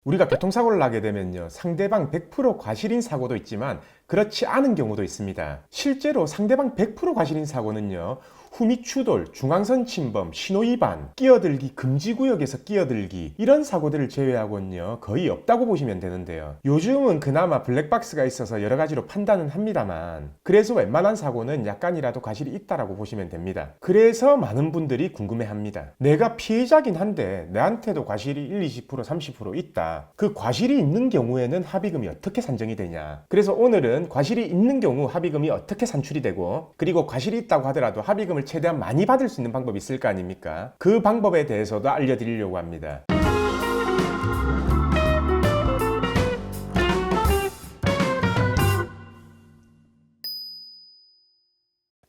우리가 교통사고를 나게 되면요, 상대방 100% 과실인 사고도 있지만 그렇지 않은 경우도 있습니다. 실제로 상대방 100% 과실인 사고는요, 후미 추돌, 중앙선 침범, 신호위반, 끼어들기 금지구역에서 끼어들기, 이런 사고들을 제외하고는요 거의 없다고 보시면 되는데요. 요즘은 그나마 블랙박스가 있어서 여러 가지로 판단은 합니다만, 그래서 웬만한 사고는 약간이라도 과실이 있다라고 보시면 됩니다. 그래서 많은 분들이 궁금해합니다. 내가 피해자긴 한데 내한테도 과실이 1, 20%, 30% 있다. 그 과실이 있는 경우에는 합의금이 어떻게 산정이 되냐. 그래서 오늘은 과실이 있는 경우 합의금이 어떻게 산출이 되고, 그리고 과실이 있다고 하더라도 합의금을 최대한 많이 받을 수 있는 방법이 있을 거 아닙니까? 그 방법에 대해서도 알려드리려고 합니다.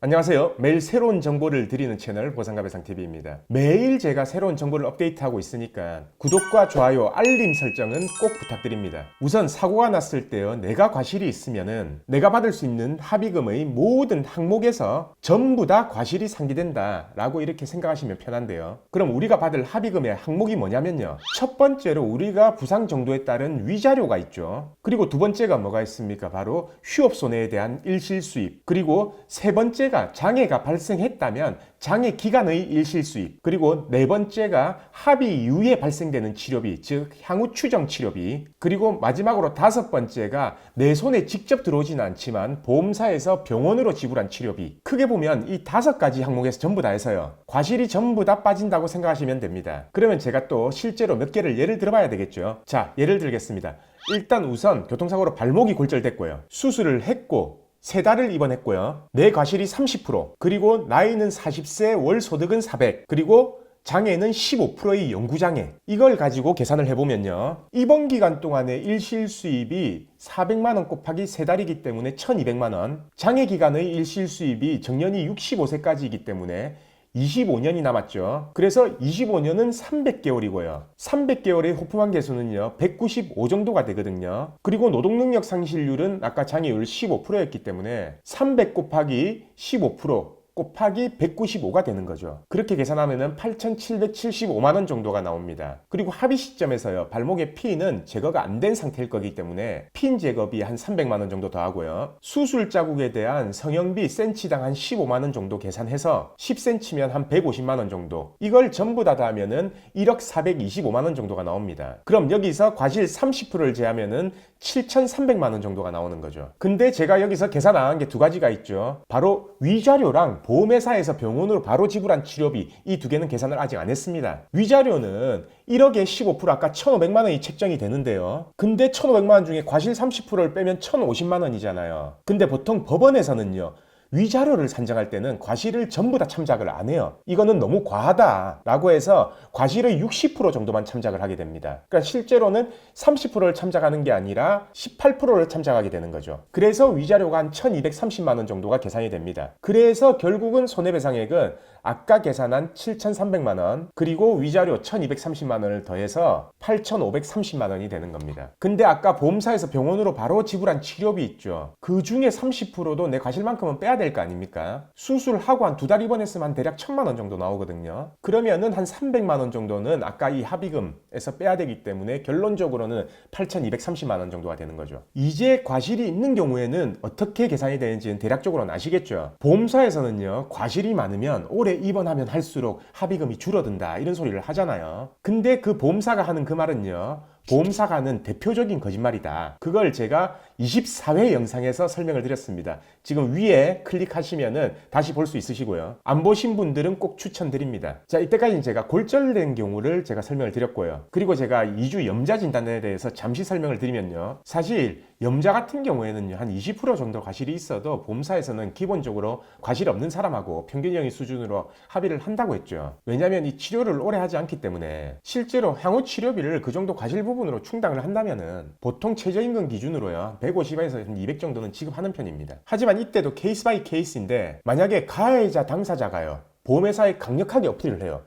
안녕하세요. 매일 새로운 정보를 드리는 채널 보상가배상TV입니다. 매일 제가 새로운 정보를 업데이트하고 있으니까 구독과 좋아요, 알림 설정은 꼭 부탁드립니다. 우선 사고가 났을 때요, 내가 과실이 있으면은 내가 받을 수 있는 합의금의 모든 항목에서 전부 다 과실이 상기된다 라고 이렇게 생각하시면 편한데요. 그럼 우리가 받을 합의금의 항목이 뭐냐면요, 첫 번째로 우리가 부상 정도에 따른 위자료가 있죠. 그리고 두 번째가 뭐가 있습니까? 바로 휴업손해에 대한 일실수입, 그리고 세 번째 장애가 발생했다면 장애 기간의 일실수입, 그리고 네 번째가 합의 이후에 발생되는 치료비, 즉 향후 추정 치료비, 그리고 마지막으로 다섯 번째가 내 손에 직접 들어오지는 않지만 보험사에서 병원으로 지불한 치료비. 크게 보면 이 다섯 가지 항목에서 전부 다 해서요, 과실이 전부 다 빠진다고 생각하시면 됩니다. 그러면 제가 또 실제로 몇 개를 예를 들어봐야 되겠죠. 자, 예를 들겠습니다. 일단 우선 교통사고로 발목이 골절됐고요, 수술을 했고 세 달을 입원했고요, 내 과실이 30%, 그리고 나이는 40세, 월 소득은 400, 그리고 장애는 15%의 영구장애. 이걸 가지고 계산을 해보면요, 입원 기간 동안의 일실수입이 400만원 곱하기 세 달이기 때문에 1200만원, 장애 기간의 일실수입이 정년이 65세까지이기 때문에 25년이 남았죠. 그래서 25년은 300개월이고요. 300개월의 호프만 개수는요, 195 정도가 되거든요. 그리고 노동능력 상실률은 아까 장애율 15%였기 때문에 300 곱하기 15% 곱하기 195가 되는 거죠. 그렇게 계산하면 8,775만원 정도가 나옵니다. 그리고 합의 시점에서요, 발목의 피는 제거가 안 된 상태일 거기 때문에 핀 제거비 한 300만원 정도 더 하고요, 수술 자국에 대한 성형비 센치당 한 15만원 정도 계산해서 10cm면 한 150만원 정도, 이걸 전부 다 하면은 1억 425만원 정도가 나옵니다. 그럼 여기서 과실 30%를 제하면은 7,300만원 정도가 나오는 거죠. 근데 제가 여기서 계산 안 한 게 두 가지가 있죠. 바로 위자료랑 보험회사에서 병원으로 바로 지불한 치료비, 이 두 개는 계산을 아직 안 했습니다. 위자료는 1억에 15% 아까 1,500만원이 책정이 되는데요. 근데 1,500만원 중에 과실 30%를 빼면 1,050만원이잖아요. 근데 보통 법원에서는요, 위자료를 산정할 때는 과실을 전부 다 참작을 안 해요. 이거는 너무 과하다라고 해서 과실의 60% 정도만 참작을 하게 됩니다. 그러니까 실제로는 30%를 참작하는 게 아니라 18%를 참작하게 되는 거죠. 그래서 위자료가 한 1230만원 정도가 계산이 됩니다. 그래서 결국은 손해배상액은 아까 계산한 7,300만원 그리고 위자료 1,230만원을 더해서 8,530만원이 되는 겁니다. 근데 아까 보험사에서 병원으로 바로 지불한 치료비 있죠. 그 중에 30%도 내 과실만큼은 빼야 될 거 아닙니까? 수술하고 한 두 달 입원했으면 한 대략 1,000만원 정도 나오거든요. 그러면은 한 300만원 정도는 아까 이 합의금에서 빼야 되기 때문에 결론적으로는 8,230만원 정도가 되는 거죠. 이제 과실이 있는 경우에는 어떻게 계산이 되는지는 대략적으로는 아시겠죠? 보험사에서는요, 과실이 많으면 오래 입원하면 할수록 합의금이 줄어든다, 이런 소리를 하잖아요. 근데 그 보험사가 하는 그 말은요, 보험사가 하는 대표적인 거짓말이다. 그걸 제가 24회 영상에서 설명을 드렸습니다. 지금 위에 클릭하시면은 다시 볼 수 있으시고요. 안 보신 분들은 꼭 추천드립니다. 자, 이때까지는 제가 골절된 경우를 제가 설명을 드렸고요. 그리고 제가 2주 염좌 진단에 대해서 잠시 설명을 드리면요, 사실 염좌 같은 경우에는요, 한 20% 정도 과실이 있어도 보험사에서는 기본적으로 과실 없는 사람하고 평균형의 수준으로 합의를 한다고 했죠. 왜냐하면 이 치료를 오래 하지 않기 때문에. 실제로 향후 치료비를 그 정도 과실 부분으로 충당을 한다면은 보통 최저임금 기준으로요, 150에서 200 정도는 지급하는 편입니다. 하지만 이때도 케이스 바이 케이스인데, 만약에 가해자 당사자가요, 보험회사에 강력하게 어필을 해요.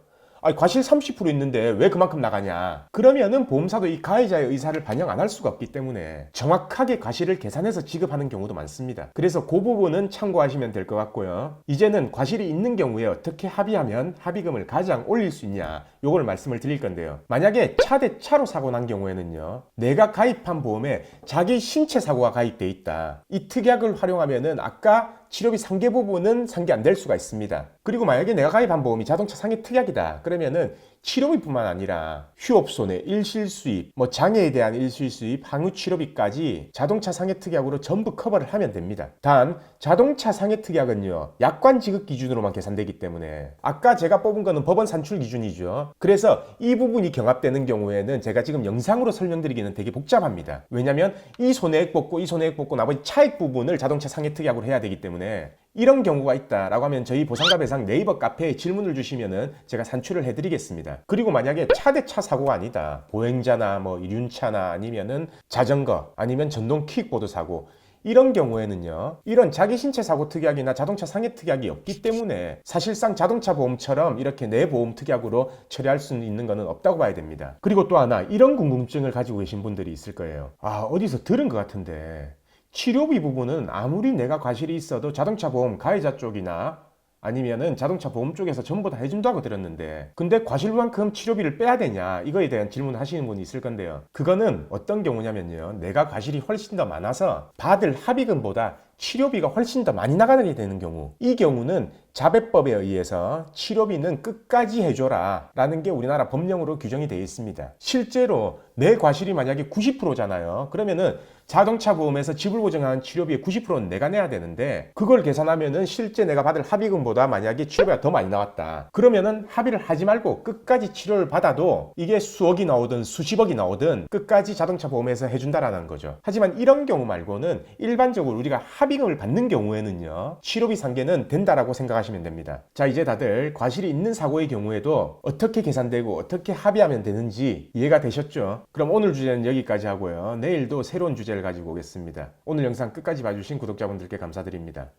과실 30% 있는데 왜 그만큼 나가냐? 그러면은 보험사도 이 가해자의 의사를 반영 안 할 수가 없기 때문에 정확하게 과실을 계산해서 지급하는 경우도 많습니다. 그래서 그 부분은 참고하시면 될 것 같고요. 이제는 과실이 있는 경우에 어떻게 합의하면 합의금을 가장 올릴 수 있냐, 요걸 말씀을 드릴 건데요. 만약에 차 대 차로 사고 난 경우에는요, 내가 가입한 보험에 자기 신체 사고가 가입돼 있다. 이 특약을 활용하면은 아까 치료비 상계 부분은 상계 안 될 수가 있습니다. 그리고 만약에 내가 가입한 보험이 자동차 상해 특약이다. 그러면은 치료비뿐만 아니라 휴업손해, 일실수입, 장애에 대한 일실수입, 항우치료비까지 자동차 상해 특약으로 전부 커버를 하면 됩니다. 단 자동차 상해 특약은요, 약관 지급 기준으로만 계산되기 때문에 아까 제가 뽑은 거는 법원 산출 기준이죠. 그래서 이 부분이 경합되는 경우에는 제가 지금 영상으로 설명드리기는 되게 복잡합니다. 왜냐면 이 손해액 뽑고 이 손해액 뽑고 나머지 차액 부분을 자동차 상해 특약으로 해야 되기 때문에 이런 경우가 있다라고 하면 저희 보상가 배상 네이버 카페에 질문을 주시면은 제가 산출을 해드리겠습니다. 그리고 만약에 차 대 차 사고가 아니다, 보행자나 이륜차나 아니면은 자전거 아니면 전동 킥보드 사고, 이런 경우에는요, 이런 자기 신체 사고 특약이나 자동차 상해 특약이 없기 때문에 사실상 자동차 보험처럼 이렇게 내 보험 특약으로 처리할 수 있는 것은 없다고 봐야 됩니다. 그리고 또 하나, 이런 궁금증을 가지고 계신 분들이 있을 거예요. 어디서 들은 것 같은데 치료비 부분은 아무리 내가 과실이 있어도 자동차 보험 가해자 쪽이나 아니면은 자동차 보험 쪽에서 전부 다 해준다고 들었는데, 근데 과실만큼 치료비를 빼야 되냐, 이거에 대한 질문을 하시는 분이 있을 건데요. 그거는 어떤 경우냐면요, 내가 과실이 훨씬 더 많아서 받을 합의금보다 치료비가 훨씬 더 많이 나가게 되는 경우, 이 경우는 자배법에 의해서 치료비는 끝까지 해줘라 라는 게 우리나라 법령으로 규정이 되어 있습니다. 실제로 내 과실이 만약에 90%잖아요. 그러면은 자동차 보험에서 지불 보장한 치료비의 90%는 내가 내야 되는데, 그걸 계산하면은 실제 내가 받을 합의금보다 만약에 치료비가 더 많이 나왔다. 그러면은 합의를 하지 말고 끝까지 치료를 받아도 이게 수억이 나오든 수십억이 나오든 끝까지 자동차 보험에서 해준다라는 거죠. 하지만 이런 경우 말고는 일반적으로 우리가 합의금을 받는 경우에는요, 치료비 상계는 된다라고 생각하시면 됩니다. 자, 이제 다들 과실이 있는 사고의 경우에도 어떻게 계산되고 어떻게 합의하면 되는지 이해가 되셨죠? 그럼 오늘 주제는 여기까지 하고요. 내일도 새로운 주제를 가지고 오겠습니다. 오늘 영상 끝까지 봐주신 구독자분들께 감사드립니다.